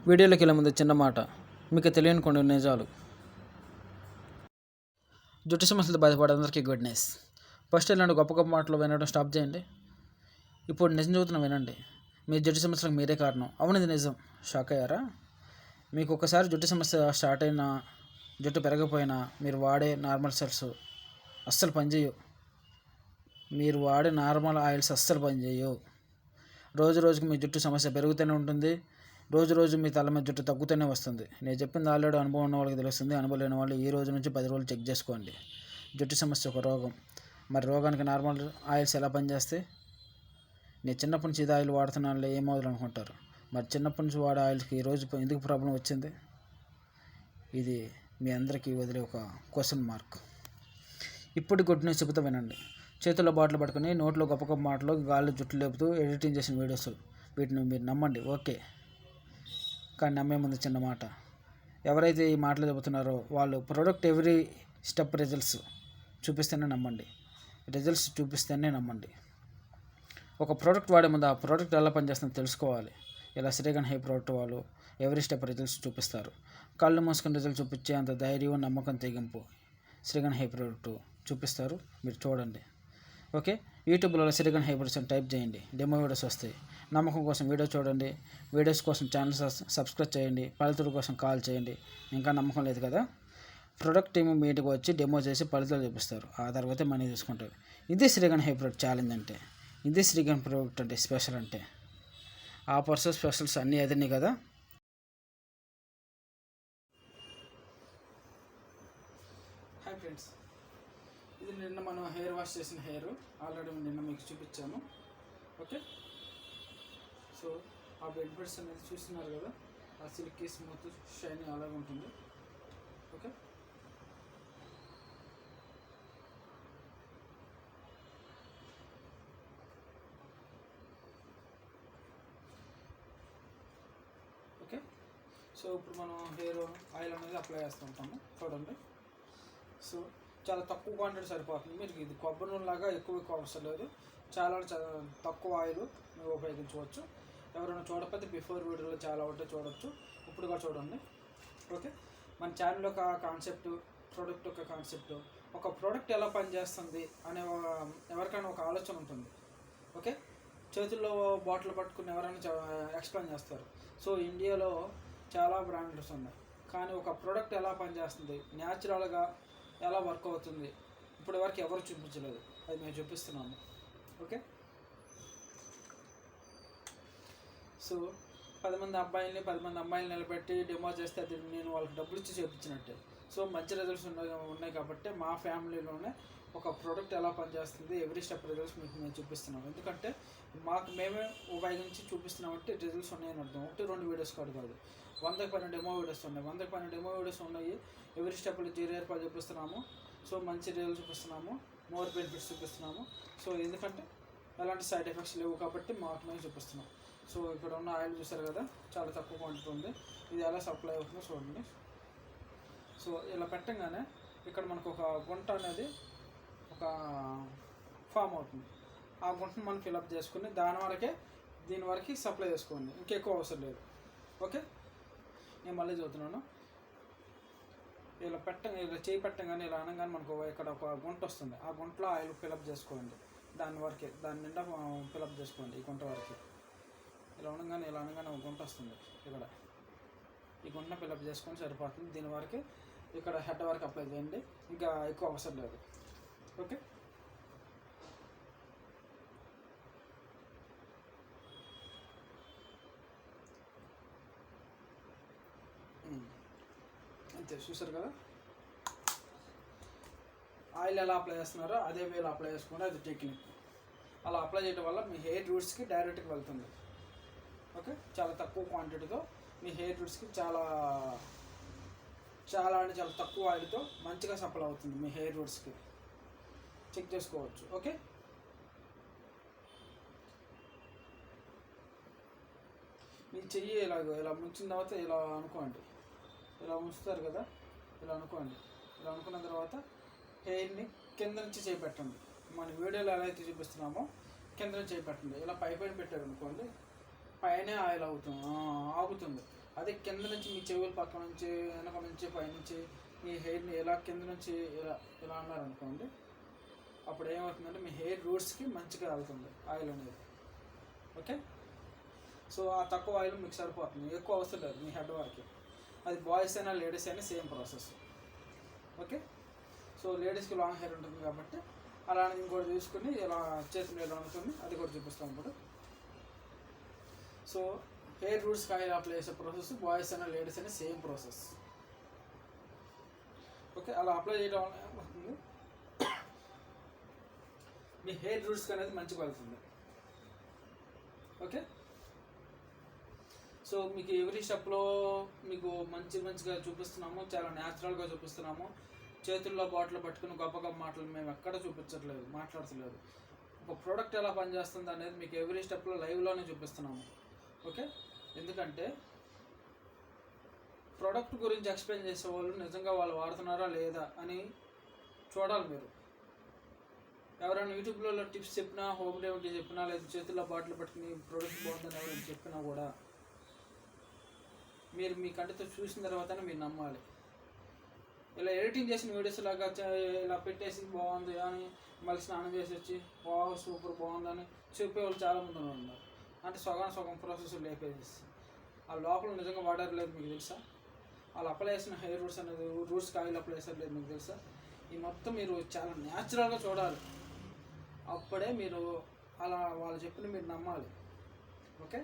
వీడియోలోకి వెళ్ళే ముందు చిన్న మాట, మీకు తెలియని కొన్ని నిజాలు. జుట్టు సమస్యలతో బాధపడే అందరికీ గుడ్ న్యూస్. ఫస్ట్ ఇలాంటి గొప్ప గొప్ప మాటలు వినడం స్టాప్ చేయండి. ఇప్పుడు నిజం చదువుతున్నా వినండి. మీ జుట్టు సమస్యలకు మీరే కారణం. అవును, ఇది నిజం. షాక్ అయ్యారా? మీకు ఒకసారి జుట్టు సమస్య స్టార్ట్ అయినా, జుట్టు పెరగకపోయినా మీరు వాడే నార్మల్ సెల్స్ అస్సలు పనిచేయవు. మీరు వాడే నార్మల్ ఆయిల్స్ అస్సలు పనిచేయవు. రోజు రోజుకి మీ జుట్టు సమస్య పెరుగుతూనే ఉంటుంది. రోజు రోజు మీ తల మీద జుట్టు తగ్గుతూనే వస్తుంది. నేను చెప్పింది ఆల్రెడీ అనుభవం ఉన్న వాళ్ళకి తెలుస్తుంది. అనుభవం లేని వాళ్ళు ఈ రోజు నుంచి 10 రోజులు చెక్ చేసుకోండి. జుట్టు సమస్య ఒక రోగం. మరి రోగానికి నార్మల్ ఆయిల్స్ ఎలా పనిచేస్తాయి? నేను చిన్నప్పటి నుంచి ఇది ఆయిల్ వాడుతున్నానులే ఏం మొదలు అనుకుంటారు. మరి చిన్నప్పటి నుంచి వాడే ఆయిల్కి ఈరోజు ఎందుకు ప్రాబ్లం వచ్చింది? ఇది మీ అందరికీ వదిలే ఒక క్వశ్చన్ మార్క్. ఇప్పుడు గుడ్ న్యూస్ చెబుతూ వినండి. చేతుల్లో బాటిల్ పట్టుకుని నోట్లో గొప్ప గొప్ప మాటలు గాల్లో జుట్టు లేపుతూ ఎడిటింగ్ చేసిన వీడియోస్, వీటిని మీరు నమ్మండి, ఓకే. కానీ నమ్మే ముందు చిన్న మాట, ఎవరైతే ఈ మాటలు చెబుతున్నారో వాళ్ళు ప్రోడక్ట్ ఎవ్రీ స్టెప్ రిజల్ట్స్ చూపిస్తేనే నమ్మండి. రిజల్ట్స్ చూపిస్తేనే నమ్మండి. ఒక ప్రోడక్ట్ వాడే ముందు ఆ ప్రోడక్ట్ ఎలా పనిచేస్తుందో తెలుసుకోవాలి. ఇలా శ్రీగన్ హెయిర్ ప్రోడక్ట్ వాళ్ళు ఎవ్రీ స్టెప్ రిజల్ట్స్ చూపిస్తారు. కళ్ళు మూసుకొని రిజల్ట్ చూపించే అంత ధైర్యం, నమ్మకం, తెగింపు శ్రీగన్ హెయిర్ ప్రోడక్ట్ చూపిస్తారు. మీరు చూడండి, ఓకే. యూట్యూబ్లో శ్రీగన్ హెయిర్ ప్రోడక్ట్స్ అని టైప్ చేయండి, డెమో వీడియోస్ వస్తాయి. నమ్మకం కోసం వీడియో చూడండి, వీడియోస్ కోసం ఛానల్ సబ్స్క్రైబ్ చేయండి, ఫలితాల కోసం కాల్ చేయండి. ఇంకా నమ్మకం లేదు కదా, ప్రొడక్ట్ టీమ్ మీటింగ్ వచ్చి డెమో చేసి ఫలితాలు చూపిస్తారు. ఆ తర్వాత మనీ తీసుకుంటారు. ఇది శ్రీగన్ హెయిర్ ప్రోడక్ట్ ఛాలెంజ్ అంటే, ఇది శ్రీగన్ ప్రోడక్ట్ అంటే స్పెషల్ అంటే. ఆఫర్స్ స్పెషల్స్ అన్నీ అదినాయి కదా. హాయ్ ఫ్రెండ్స్, ఇది నిన్న మనం హెయిర్ వాష్ చేసిన హెయిర్ ఆల్రెడీ నిన్న మీకు చూపించాను, ఓకే. సో ఆ బెనిఫిట్స్ అనేది చూస్తున్నారు కదా, ఆ సిల్కీ స్మూత్ షైనీ అలాగే ఉంటుంది, ఓకే. ఓకే, సో ఇప్పుడు మనం హెయిర్ ఆయిల్ అనేది అప్లై చేస్తుంటాము, చూడండి. సో చాలా తక్కువ క్వాంటిటీ సరిపోతుంది. మీరు ఇది కొబ్బరి నూనెలాగా ఎక్కువ అవసరం లేదు. చాలా తక్కువ ఆయిల్ మీరు ఉపయోగించవచ్చు. ఎవరైనా చూడకపోతే బిఫోర్ వీడియోలో చాలా ఉంటే చూడవచ్చు, ఇప్పుడుగా చూడండి, ఓకే. మన ఛానల్ యొక్క కాన్సెప్ట్, ప్రోడక్ట్ యొక్క కాన్సెప్ట్, ఒక ప్రోడక్ట్ ఎలా పనిచేస్తుంది అనే ఎవరికైనా ఒక ఆలోచన ఉంటుంది, ఓకే. చేతుల్లో బాటిల్ పట్టుకుని ఎవరైనా ఎక్స్ప్లెయిన్ చేస్తారు. సో ఇండియాలో చాలా బ్రాండ్స్ ఉన్నాయి, కానీ ఒక ప్రోడక్ట్ ఎలా పనిచేస్తుంది, న్యాచురల్గా ఎలా వర్క్ అవుతుంది ఇప్పటి వరకు ఎవరు చూపించలేదు. అది మేము చూపిస్తున్నాము, ఓకే. సో 10 మంది అమ్మాయిలు నిలబెట్టి డెమో చేస్తే అది నేను వాళ్ళకి డబ్బులు ఇచ్చి చేయించినట్టే. సో మంచి రిజల్ట్స్ ఉన్నాయి కాబట్టి మా ఫ్యామిలీలోనే ఒక ప్రోడక్ట్ ఎలా పనిచేస్తుంది ఎవ్రీ స్టెప్ రిజల్ట్స్ మీకు మేము చూపిస్తున్నాం. ఎందుకంటే మేమే ఉపయోగించి చూపిస్తున్నామంటే రిజల్ట్స్ ఉన్నాయని అర్థం. 1-2 వీడియోస్ కాదు, 100కి పైన డెమో వీడియోస్ ఉన్నాయి. 100కి పైన డెమో వీడియోస్ ఉన్నాయి. ఎవ్రీ స్టెప్లో 0 ఏర్పాటు చూపిస్తున్నాము. సో మంచి రిజల్ట్ చూపిస్తున్నాము, మోర్ బెనిఫిట్స్ చూపిస్తున్నాము. సో ఎందుకంటే ఎలాంటి సైడ్ ఎఫెక్ట్స్ లేవు కాబట్టి మేము చూపిస్తున్నాం. సో ఇక్కడ ఉన్న ఆయిల్ చూసారు కదా, చాలా తక్కువ క్వాంటిటీ ఉంది. ఇది ఎలా సప్లై అవుతుందో చూడండి. సో ఇలా పెట్టంగానే ఇక్కడ మనకు ఒక గుంట అనేది ఒక ఫామ్ అవుతుంది. ఆ గుంటను మనం ఫిల్అప్ చేసుకుని దీని వరకు సప్లై చేసుకోండి, ఇంకెక్కువ అవసరం లేదు, ఓకే. నేను మళ్ళీ చదువుతున్నాను. ఇలా చేయి పెట్టంగానే ఇలా అనగానే మనకు ఇక్కడ ఒక గుంట వస్తుంది. ఆ గుంటలో ఆయిల్ ఫిల్అప్ చేసుకోండి, దాని నిండా ఫిల్అప్ చేసుకోండి. ఈ గుంట వరకు ఇలా అనగానే ఒక గుంట వస్తుంది. ఇక్కడ ఈ గుంటను ఫిల్అప్ చేసుకొని సరిపోతుంది. దీని వరకు ఇక్కడ హెడ్ వరకు అప్లై చేయండి, ఇంకా ఎక్కువ అవసరం లేదు, ఓకే. అంతే, చూసారు కదా. ఆయిల్ ఎలా అప్లై చేస్తున్నారో అదే వేలో అప్లై చేసుకోండి, అది టెక్నిక్. అలా అప్లై చేయడం వల్ల మీ హెయిర్ రూట్స్కి డైరెక్ట్గా వెళ్తుంది, ఓకే. చాలా తక్కువ క్వాంటిటీతో మీ హెయిర్ రూట్స్కి చాలా తక్కువ ఆయిల్తో మంచిగా సప్లై అవుతుంది మీ హెయిర్ రూట్స్కి. చెక్ చేసుకోవచ్చు, ఓకే. మీ చెయ్యి ఇలా ముంచిన తర్వాత ఇలా అనుకోండి, ఇలా ఉంచుతారు కదా, ఇలా అనుకోండి. ఇలా అనుకున్న తర్వాత హెయిర్ని కింద నుంచి చేపెట్టండి. మన వీడియోలో ఎలా అయితే చూపిస్తున్నామో కింద నుంచి చేపెట్టండి. ఇలా పైన పెట్టారు అనుకోండి, పైనే ఆయిల్ ఆగుతుంది. అదే కింద నుంచి మీ చెవుల పక్క నుంచి వెనక నుంచి పైనుంచి మీ హెయిర్ని ఇలా కింద నుంచి ఇలా ఇలా అన్నారనుకోండి, అప్పుడు ఏమవుతుందంటే మీ హెయిర్ రూట్స్కి మంచిగా వెళ్తుంది ఆయిల్ అనేది. ఓకే, సో ఆ తక్కువ ఆయిల్ మీకు సరిపోతుంది, ఎక్కువ అవసరం లేదు మీ హెడ్ వరకు. అది బాయ్స్ అయినా లేడీస్ అయినా సేమ్ ప్రాసెస్. ఓకే, సో లేడీస్కి లాంగ్ హెయిర్ ఉంటుంది కాబట్టి అలానే ఇంకోటి తీసుకుని ఇలా చేతులు ఇలా అనుకుని అది కూడా చూపిస్తాం ఇప్పుడు. సో హెయిర్ రూట్స్కి ఆయిల్ అప్లై చేసే ప్రాసెస్ బాయ్స్ అయినా లేడీస్ అయినా సేమ్ ప్రాసెస్. ఓకే, అలా అప్లై చేయడం వల్ల ఏమవుతుంది, మీ హెయిర్ రూట్స్కి అనేది మంచిగా వెళ్తుంది. ఓకే, సో మీకు ఎవ్రీ స్టెప్లో మీకు మంచిగా చూపిస్తున్నాము, చాలా న్యాచురల్గా చూపిస్తున్నాము. చేతుల్లో బాటిల్ పట్టుకుని గొప్ప మాటలు మేము ఎక్కడ చూపించట్లేదు, మాట్లాడట్లేదు. ఒక ప్రోడక్ట్ ఎలా పనిచేస్తుంది అనేది మీకు ఎవ్రీ స్టెప్లో లైవ్లోనే చూపిస్తున్నాము. ఓకే, ఎందుకంటే ప్రోడక్ట్ గురించి ఎక్స్ప్లెయిన్ చేసేవాళ్ళు నిజంగా వాళ్ళు వాడుతున్నారా లేదా అని చూడాలి మీరు. ఎవరైనా యూట్యూబ్లో టిప్స్ చెప్పినా, హోమ్ రెమెడీ చెప్పినా, లేదా చేతుల్లో బాటిల్ పట్టుకుని ప్రోడక్ట్ బాగుందని ఎవరైనా చెప్పినా కూడా మీరు మీ కంటితో చూసిన తర్వాతనే మీరు నమ్మాలి. ఇలా ఎడిటింగ్ చేసిన వీడియోస్ లాగా ఇలా పెట్టేసి బాగుంది అని మళ్ళీ స్నానం చేసి వచ్చి సూపర్ బాగుందని చెప్పేవాళ్ళు చాలామంది ఉన్నారు. అంటే సగం ప్రాసెస్ లేపేసి ఆ లోపల నిజంగా వాడారు లేదు మీకు తెలుసా? వాళ్ళు అప్లై చేసిన హెయిర్ రూట్స్ అనేది రూట్స్కి ఆయిల్ అప్లై చేసారు లేదు మీకు తెలుసా? ఈ మొత్తం మీరు చాలా న్యాచురల్గా చూడాలి, అప్పుడే మీరు అలా వాళ్ళు చెప్పిన మీరు నమ్మాలి. ఓకే,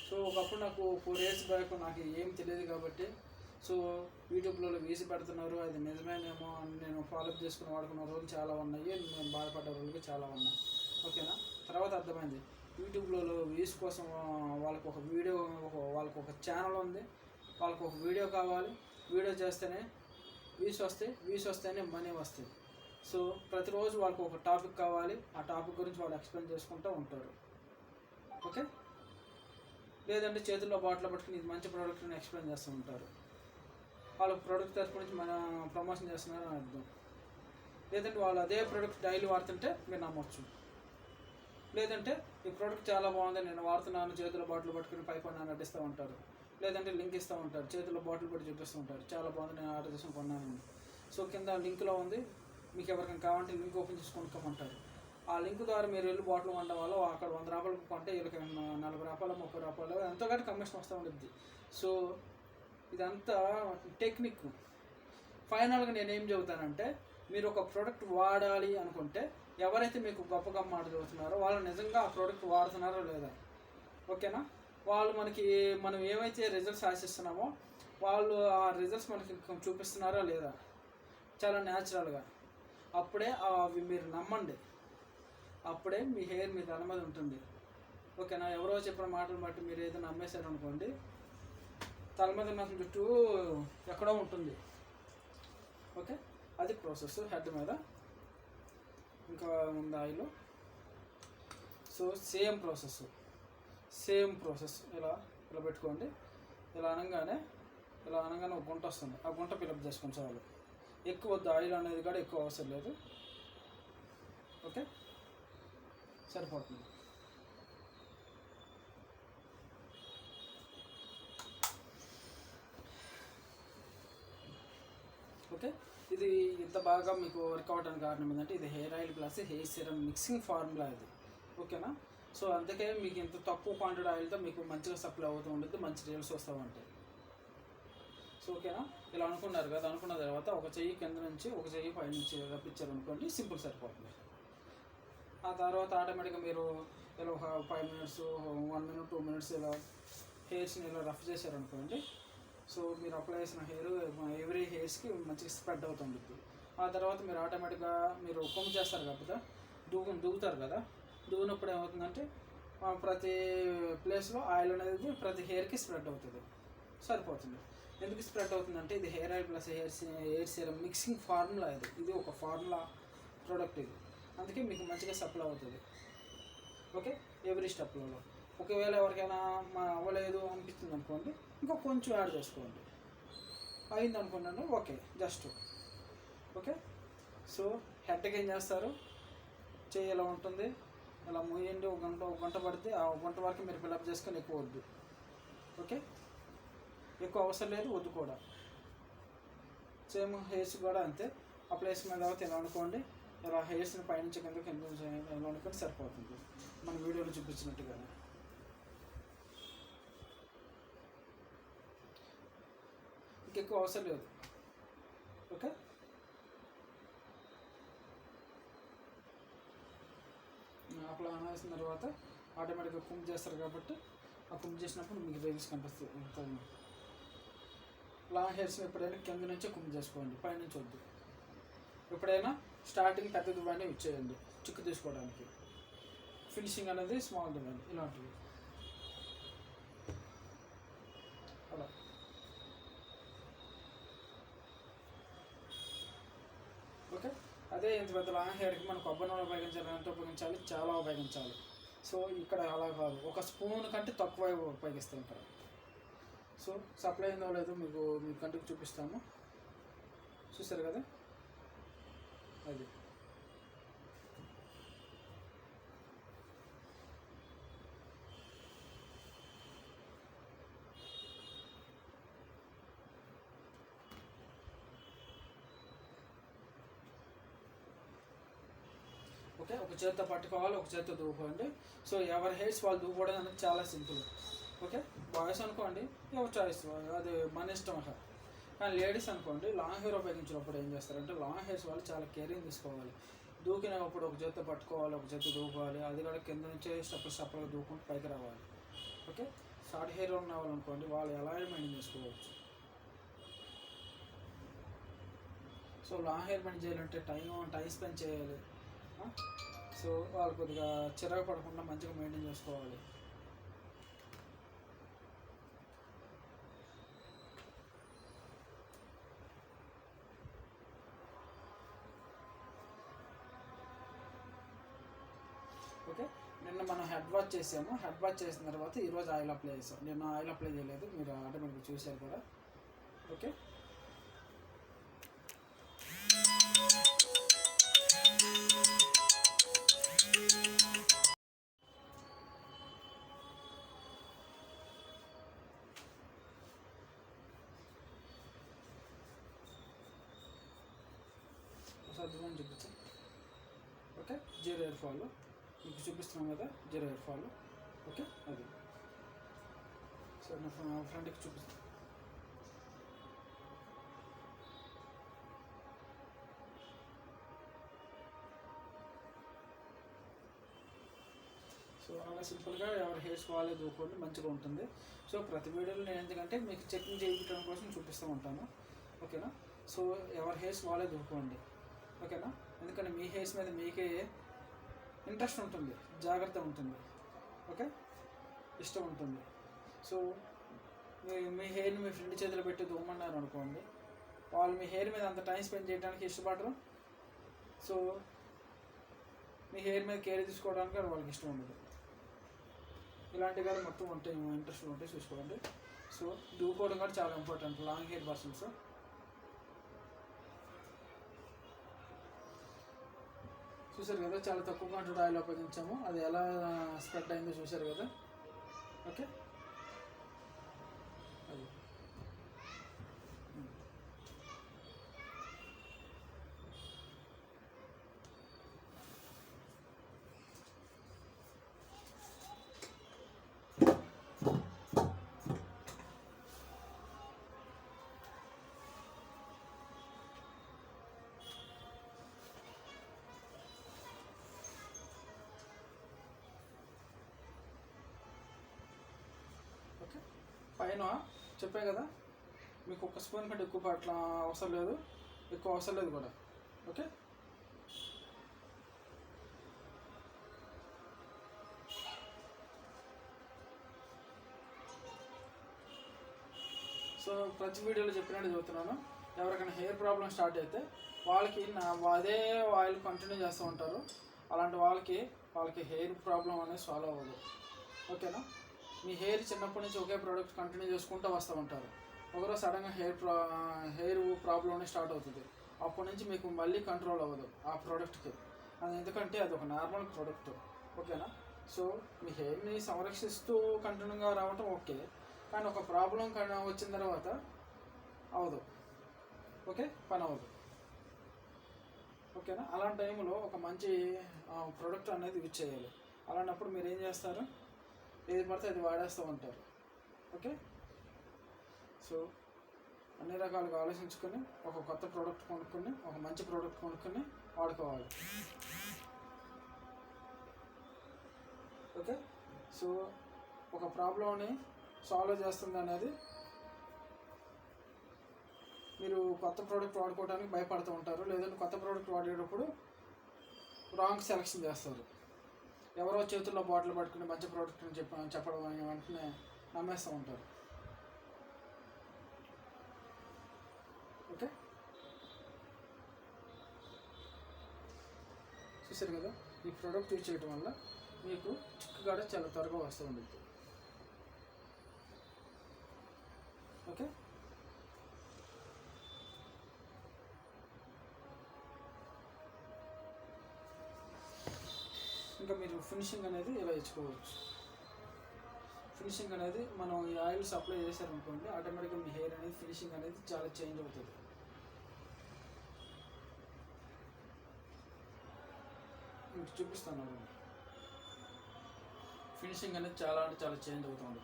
సో ఒకప్పుడు నాకు 4 years బ్యాక్ నాకు ఏం తెలియదు కాబట్టి సో యూట్యూబ్లో వీసి పెడుతున్నారు, అది నిజమేనేమో అని నేను ఫాలోఅప్ చేసుకుని వాడుకున్న రోజులు చాలా ఉన్నాయి, నేను బాధపడ్డ రోజులు చాలా ఉన్నాయి. ఓకేనా, తర్వాత అర్థమైంది యూట్యూబ్లో వ్యూస్ కోసం వాళ్ళకు ఒక వీడియో, వాళ్ళకు ఒక ఛానల్ ఉంది, వాళ్ళకు ఒక వీడియో కావాలి, వీడియో చేస్తేనే వ్యూస్ వస్తేనే మనీ వస్తాయి. సో ప్రతిరోజు వాళ్ళకు ఒక టాపిక్ కావాలి, ఆ టాపిక్ గురించి వాళ్ళు ఎక్స్ప్లెయిన్ చేసుకుంటూ ఉంటారు. ఓకే, లేదంటే చేతుల్లో బాటిల్ పట్టుకుని ఇది మంచి ప్రోడక్ట్ని ఎక్స్ప్లెయిన్ చేస్తూ ఉంటారు. వాళ్ళు ప్రోడక్ట్ తరఫు నుంచి మన ప్రమోషన్ చేస్తున్నారని అర్థం. లేదంటే వాళ్ళు అదే ప్రోడక్ట్ డైలీ వాడుతుంటే మీరు నమ్మొచ్చు. లేదంటే ఈ ప్రోడక్ట్ చాలా బాగుంది, నేను వాడుతున్నాను, చేతుల్లో బాటిల్ పట్టుకుని పైన నటిస్తూ ఉంటారు. లేదంటే లింక్ ఇస్తూ ఉంటారు, చేతుల్లో బాటిల్ పట్టి చూపిస్తూ ఉంటారు, చాలా బాగుంది, నేను ఆర్డర్ చేసుకుని కొన్నాను. సో కింద లింక్లో ఉంది, మీకు ఎవరికైనా కావాలంటే లింక్ ఓపెన్ చేసి కొనుక్కోమంటారు. ఆ లింక్ ద్వారా మీరు వెళ్ళి బాటిల్ కొనడం వల్ల అక్కడ 100 రూపాయలకు కొంటే వీళ్ళకి 40 రూపాయలు 30 రూపాయలు ఎంతో కంటే కమిషన్ వస్తూ ఉంటుంది. సో ఇదంతా టెక్నిక్. ఫైనల్గా నేనేం చెబుతానంటే, మీరు ఒక ప్రోడక్ట్ వాడాలి అనుకుంటే ఎవరైతే మీకు గొప్పగా మాట చదువుతున్నారో వాళ్ళు నిజంగా ఆ ప్రోడక్ట్ వాడుతున్నారో లేదా. ఓకేనా, వాళ్ళు మనం ఏమైతే రిజల్ట్స్ ఆశిస్తున్నామో వాళ్ళు ఆ రిజల్ట్స్ మనకి చూపిస్తున్నారా లేదా చాలా న్యాచురల్గా. అప్పుడే అవి మీరు నమ్మండి, అప్పుడే మీ హెయిర్ మీ తల మీద ఉంటుంది. ఓకేనా, ఎవరో చెప్పిన మాటలు బట్టి మీరు ఏదో నమ్మేశారు అనుకోండి, తల మీద ఉన్న జుట్టు ఎక్కడో ఉంటుంది. ఓకే, అది ప్రాసెస్ హెడ్ మీద. ఇంకా ఉంది ఆయిల్. సో సేమ్ ప్రాసెస్ ఇలా పెట్టుకోండి. ఇలా అనగానే ఒక గుంట వస్తుంది, ఆ గుంట ఫిలప్ చేసుకోండి చాలు. ఎక్కువ వద్దు, ఆయిల్ అనేది కూడా ఎక్కువ అవసరం లేదు. ఓకే, సరిపోతుంది. ఓకే, ఇది ఇంత బాగా మీకు వర్క్ అవడానికి కారణం ఏంటంటే ఇది hair oil plus hair serum mixing formula ఇది. ఓకేనా, సో అందుకే మీకు ఇంత తక్కువ క్వాంటిటీ ఆయిల్తో మీకు మంచిగా సప్లై అవుతూ ఉంటుంది, మంచి రిజల్ట్స్ వస్తూ ఉంటాయి. సో ఓకేనా, ఇలా అనుకున్నారు కదా, అనుకున్న తర్వాత ఒక చెయ్యి కింద నుంచి ఒక చెయ్యి పై నుంచి రప్పించారు అనుకోండి, సింపుల్ సరిపోతుంది. ఆ తర్వాత ఆటోమేటిక్గా మీరు ఇలా ఒక 5 minutes 1 minute 2 minutes ఇలా హెయిర్స్ని ఇలా రఫ్ చేశారనుకోండి, సో మీరు అప్లై చేసిన హెయిర్ ఎవ్రీ హెయిర్స్కి మంచిగా స్ప్రెడ్ అవుతుంది. ఆ తర్వాత మీరు ఆటోమేటిక్గా మీరు కొమ్ము చేస్తారు కదా, దూగుతారు కదా, దూగినప్పుడు ఏమవుతుందంటే ప్రతి ప్లేస్లో ఆయిల్ అనేది ప్రతి హెయిర్కి స్ప్రెడ్ అవుతుంది, సరిపోతుంది. ఎందుకు స్ప్రెడ్ అవుతుందంటే ఇది hair oil plus hair serum mixing formula. ఇది ఒక ఫార్ములా ప్రోడక్ట్ ఇది, అందుకే మీకు మంచిగా సప్లై అవుతుంది. ఓకే, ఎవ్రీ స్టెప్లలో. ఒకవేళ ఎవరికైనా అవ్వలేదు అనిపిస్తుంది అనుకోండి, ఇంకా కొంచెం యాడ్ చేసుకోండి. అయింది అనుకున్నాను, ఓకే, జస్ట్ ఓకే. సో హెడ్కి ఏం చేస్తారు, చెయ్యి ఎలా ఉంటుంది, ఇలా మూయండి, ఒక గంట పడితే ఆ 1 గంట వరకు మీరు ఫిల్అప్ చేసుకొని ఎక్కువ వద్దు. ఓకే, ఎక్కువ అవసరం లేదు, వద్దు కూడా. సేమ్ హెయిర్స్ కూడా అంతే. అప్లై చేసుకున్న తర్వాత ఇలా అనుకోండి, ఇలా హెయిర్స్ని పైనుంచి కింద ఇలా అనుకొని సరిపోతుంది, మన వీడియోలో చూపించినట్టుగానే. ఇంకెక్కువ అవసరం లేదు. ఓకే, అప్లై వేసిన తర్వాత ఆటోమేటిక్గా కుంప్ చేస్తారు కాబట్టి ఆ కుంప్ చేసినప్పుడు మీకు రేంజ్ కనిపిస్తుంది. లాంగ్ హెయిర్స్ ఎప్పుడైనా కింద నుంచే కుంప్ చేసుకోండి, పైనుంచి వద్దు. ఎప్పుడైనా స్టార్టింగ్ పెద్ద దువ్వాన్ని ఇచ్చేయండి చిక్కు తీసుకోవడానికి, ఫినిషింగ్ అనేది స్మాల్ దువ్వాన్ని ఇలాంటివి అలా. ఓకే, అదే ఇంత పెద్ద లాంగ్ హెయిర్కి మనం కొబ్బరి నూనె ఉపయోగించాలి, ఎంత ఉపయోగించాలి, చాలా ఉపయోగించాలి. సో ఇక్కడ అలా కాదు, ఒక స్పూన్ కంటే తక్కువ ఉపయోగిస్తాం ఇక్కడ. సో సప్లై అయిందో లేదో మీకు మీ కంటికి చూపిస్తాము, చూసారు కదా అది. ఓకే, ఒక చేతితో పట్టుకోవాలి, ఒక చేతితో దూకోండి. సో ఎవరి హెయిర్స్ వాళ్ళు దూకోవడం అనేది చాలా సింపుల్. ఓకే, బాయ్స్ అనుకోండి ఎవరి చాయిస్, అది మన ఇష్టం అసలు. కానీ లేడీస్ అనుకోండి లాంగ్ హెయిర్ ఉపయోగించినప్పుడు ఏం చేస్తారంటే లాంగ్ హెయిర్స్ వాళ్ళు చాలా కేరింగ్ తీసుకోవాలి. దూకినప్పుడు ఒక చేతితో పట్టుకోవాలి, ఒక చేతితో దూకోవాలి, అది కూడా కింద నుంచే స్టెప్గా దూకుంటూ పైకి రావాలి. ఓకే, షార్ట్ హెయిర్ ఉన్న వాళ్ళు అనుకోండి వాళ్ళు ఎలా మెయింటైన్ చేసుకోవచ్చు. సో లాంగ్ హెయిర్ మెయింటైన్ చేయాలంటే టైం స్పెండ్ చేయాలి. సో వాళ్ళు కొద్దిగా చిరాకు పడకుండా మంచిగా మెయింటైన్ చేసుకోవాలి. ఓకే, నిన్న మనం హెడ్ వాష్ చేసాము, హెడ్ వాష్ చేసిన తర్వాత ఈరోజు ఆయిల్ అప్లై చేసాం. నిన్న ఆయిల్ అప్లై చేయలేదు, మీరు ఆటోమేటిక్గా చూసారు కూడా. ఓకే, ఒకసారి చూపించు. ఓకే, జీరో హెయిర్ ఫాల్ మీకు చూపిస్తున్నాం కదా, జీరో హెయిర్ ఫాల్. ఓకే, అది సో నా ఫ్రెండ్కి చూపిస్తాను. సో అలా సింపుల్గా ఎవరి హెయిర్స్ వాళ్ళే దూకోండి, మంచిగా ఉంటుంది. సో ప్రతి వీడియోలో నేను ఎందుకంటే మీకు చెకింగ్ చేయించడం కోసం చూపిస్తూ ఉంటాను. ఓకేనా, సో ఎవరి హెయిర్స్ వాళ్ళే దూకోండి. ఓకేనా, ఎందుకంటే మీ హెయిర్స్ మీద మీకే ఇంట్రెస్ట్ ఉంటుంది, జాగ్రత్త ఉంటుంది. ఓకే, ఇష్టం ఉంటుంది. సో మీ హెయిర్ని మీ ఫ్రెండ్ చేతిలో పెట్టి దూమన్నారు అనుకోండి, వాళ్ళు మీ హెయిర్ మీద అంత టైం స్పెండ్ చేయడానికి ఇష్టపడరు. సో మీ హెయిర్ మీద కేర్ తీసుకోవడానికి వాళ్ళకి ఇష్టం ఉండదు. ఇలాంటివి కానీ మొత్తం ఉంటాయి, ఇంట్రెస్ట్ ఉంటాయి, చూసుకోండి. సో దూకోవడం కూడా చాలా ఇంపార్టెంట్ లాంగ్ హెయిర్ పర్సన్స్. చూసారు కదా, చాలా తక్కువ క్వాంటిటీ ఆయిల్ ఉపయోగించాము, అది ఎలా స్ప్రెడ్ అయిందో చూసారు కదా. ఓకే, అది పైన చెప్పే కదా మీకు ఒక స్పూన్ కంటే ఎక్కువ అట్లా అవసరం లేదు, ఎక్కువ అవసరం లేదు కూడా. ఓకే, సో ప్రతి వీడియోలో చెప్పినట్టు చెబుతున్నాను, ఎవరికైనా హెయిర్ ప్రాబ్లం స్టార్ట్ అయితే వాళ్ళకి అదే ఆయిల్ కంటిన్యూ చేస్తూ ఉంటారు. అలాంటి వాళ్ళకి హెయిర్ ప్రాబ్లం అనేది సాల్వ్ అవ్వదు. ఓకేనా, మీ హెయిర్ చిన్నప్పటి నుంచి ఒకే ప్రోడక్ట్ కంటిన్యూ చేసుకుంటూ వస్తూ ఉంటారు, ఒకరోజు సడన్గా హెయిర్ ప్రాబ్లం స్టార్ట్ అవుతుంది. అప్పటి నుంచి మీకు మళ్ళీ కంట్రోల్ అవ్వదు ఆ ప్రోడక్ట్కి, అది ఎందుకంటే అది ఒక నార్మల్ ప్రోడక్ట్. ఓకేనా, సో మీ హెయిర్ని సంరక్షిస్తూ కంటిన్యూగా రావటం ఓకే, కానీ ఒక ప్రాబ్లం కానీ వచ్చిన తర్వాత అవదు. ఓకే, పని అవ్వదు. ఓకేనా? అలాంటి టైంలో ఒక మంచి ప్రోడక్ట్ అనేది యూజ్ చేయాలి. అలాంటప్పుడు మీరు ఏం చేస్తారు, ఏది పడితే అది వాడేస్తూ ఉంటారు. ఓకే, సో అన్ని రకాలుగా ఆలోచించుకొని ఒక కొత్త ప్రోడక్ట్ కొనుక్కొని, ఒక మంచి ప్రోడక్ట్ కొనుక్కొని వాడుకోవాలి. ఓకే, సో ఒక ప్రాబ్లంని సాల్వ్ చేస్తుంది అనేది మీరు కొత్త ప్రోడక్ట్ వాడుకోవడానికి భయపడుతూ ఉంటారు, లేదంటే కొత్త ప్రోడక్ట్ వాడేటప్పుడు రాంగ్ సెలెక్షన్ చేస్తారు. ఎవరో చేతుల్లో బాటిల్ పట్టుకుని మంచి ప్రోడక్ట్ అని చెప్పడం వెంటనే నమ్మేస్తూ ఉంటారు. ఓకే, చూసారు కదా, ఈ ప్రోడక్ట్ యూజ్ చేయడం వల్ల మీకు చిక్కుగాడ చాలా త్వరగా వస్తూ ఉంటుంది. ఓకే, ఇంకా మీరు ఫినిషింగ్ అనేది ఇలా ఇచ్చుకోవచ్చు. ఫినిషింగ్ అనేది మనం ఈ ఆయిల్స్ అప్లై చేశారనుకోండి, ఆటోమేటిక్గా మీ హెయిర్ అనేది ఫినిషింగ్ అనేది చాలా చేంజ్ అవుతుంది. మీకు చూపిస్తాను, ఫినిషింగ్ అనేది చాలా అంటే చాలా చేంజ్ అవుతుంది.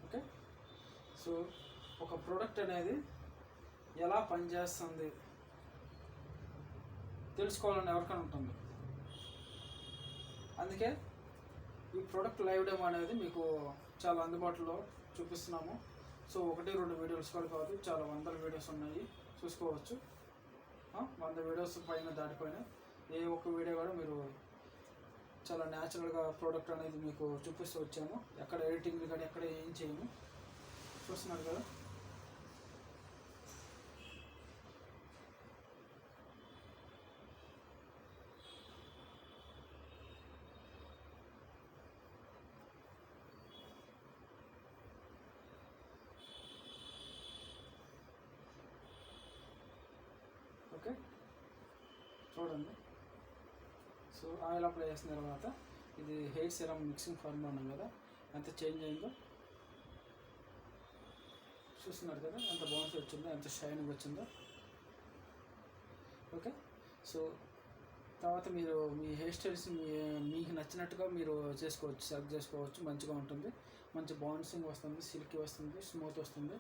ఓకే, సో ఒక ప్రోడక్ట్ అనేది ఎలా పనిచేస్తుంది తెలుసుకోవాలని ఎవరికైనా ఉంటుంది. అందుకే ఈ ప్రోడక్ట్ లైవ్ డెమో అనేది మీకు చాలా అందుబాటులో చూపిస్తున్నాము. సో 1-2 వీడియోస్ కూడా కాదు, చాలా వందల వీడియోస్ ఉన్నాయి, చూసుకోవచ్చు. 100 వీడియోస్ పైన దాటిపోయినాయి. ఏ ఒక్క వీడియో కూడా మీరు చాలా న్యాచురల్గా ప్రోడక్ట్ అనేది మీకు చూపిస్తూ వచ్చాము. ఎక్కడ ఎడిటింగ్ కానీ ఎక్కడ ఏం చేయము. చూస్తున్నారు కదా, ఓకే చూడండి. సో ఆయిల్ అప్లై చేసిన తర్వాత ఇది హెయిర్ సిరం మిక్సింగ్ ఫార్మ్ ఉన్నాం కదా, ఎంత చేంజ్ అయిందో చూస్తున్నారు కదా, ఎంత బౌన్స్ వచ్చిందో, ఎంత షైనింగ్ వచ్చిందో. ఓకే, సో తర్వాత మీరు మీ హెయిర్ స్టైల్స్ మీకు నచ్చినట్టుగా మీరు చేసుకోవచ్చు, సెలెక్ట్ చేసుకోవచ్చు. మంచిగా ఉంటుంది, మంచి బౌన్సింగ్ వస్తుంది, సిల్కీ వస్తుంది, స్మూత్ వస్తుంది.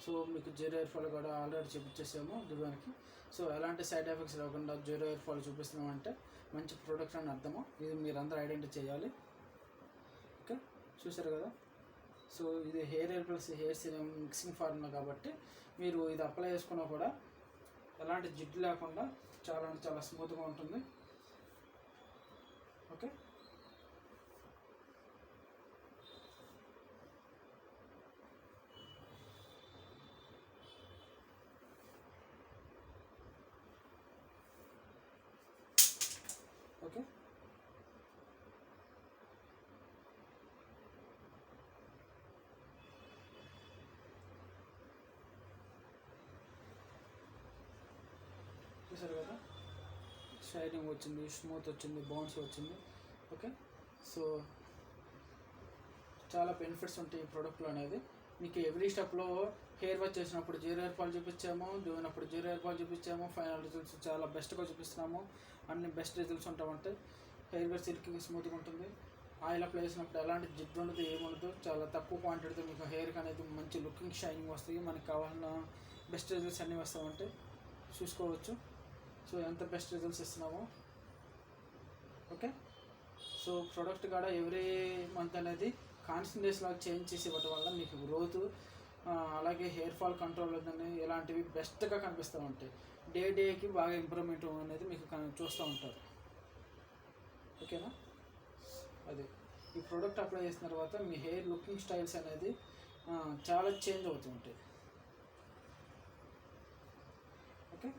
సో మీకు జీరో హెయిర్ ఫాల్ కూడా ఆల్రెడీ చూపించేసాము దువ్వానికి. సో ఎలాంటి సైడ్ ఎఫెక్ట్స్ రాకుండా జీరో హెయిర్ ఫాల్ చూపిస్తున్నామంటే మంచి ప్రోడక్ట్ అని అర్థము. ఇది మీరందరూ ఐడెంటిఫై చేయాలి. ఓకే, చూసారు కదా. సో ఇది hair oil plus hair serum mixing formula కాబట్టి మీరు ఇది అప్లై చేసుకున్నా కూడా ఎలాంటి జిడ్డు లేకుండా చాలా అంటే చాలా స్మూత్గా ఉంటుంది. ఓకే, ఓకే చూసారు కదా, షైనింగ్ వచ్చింది, స్మూత్ వచ్చింది, బౌన్స్ వచ్చింది. ఓకే, సో చాలా బెనిఫిట్స్ ఉంటాయి ఈ ప్రోడక్ట్లో అనేది. మీకు ఎవ్రీ స్టెప్లో హెయిర్ వాష్ చేసినప్పుడు జీరో హెయిర్ ఫాల్ చూపించాము, దువ్వినప్పుడు జీరో హెయిర్ ఫాల్ చూపించాము, ఫైనల్ రిజల్ట్స్ చాలా బెస్ట్గా చూపిస్తున్నాము. అన్ని బెస్ట్ రిజల్ట్స్ ఉంటామంటే హెయిర్ వేర్ సిల్కీగా స్మూత్గా ఉంటుంది. ఆయిల్ అప్లై చేసినప్పుడు ఎలాంటి జిడ్డు ఉండదు, ఏముండదు. చాలా తక్కువ క్వాంటిటీతో మీకు హెయిర్కి అనేది మంచి లుకింగ్ షైనింగ్ వస్తాయి. మనకి కావాలన్న బెస్ట్ రిజల్ట్స్ అన్నీ వస్తామంటే చూసుకోవచ్చు. సో ఎంత బెస్ట్ రిజల్ట్స్ ఇస్తున్నామో. ఓకే, సో ప్రోడక్ట్ కూడా ఎవ్రీ మంత్ అనేది కాన్సన్ట్రేషన్ లాగా చేంజ్ చేసి ఇవ్వడం వల్ల మీకు గ్రోత్ అలాగే హెయిర్ ఫాల్ కంట్రోల్ అనేది ఇలాంటివి బెస్ట్గా కనిపిస్తూ ఉంటాయి. డేకి బాగా ఇంప్రూవ్మెంట్ అనేది మీకు చూస్తూ ఉంటారు. ఓకేనా, అది ఈ ప్రోడక్ట్ అప్లై చేసిన తర్వాత మీ హెయిర్ లుకింగ్ స్టైల్స్ అనేది చాలా చేంజ్ అవుతూ ఉంటాయి. ఓకే,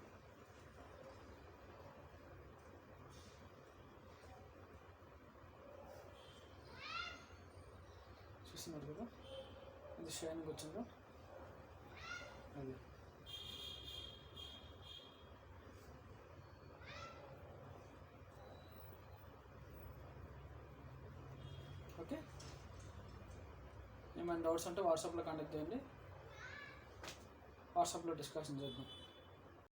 చూస్తున్నారు కదా, ఇది షైనింగ్ వచ్చిందో. అది ఓకే. ఏమైనా డౌట్స్ ఉంటే వాట్సాప్లో కాంటాక్ట్ చేయండి, వాట్సాప్లో డిస్కషన్ చేద్దాం.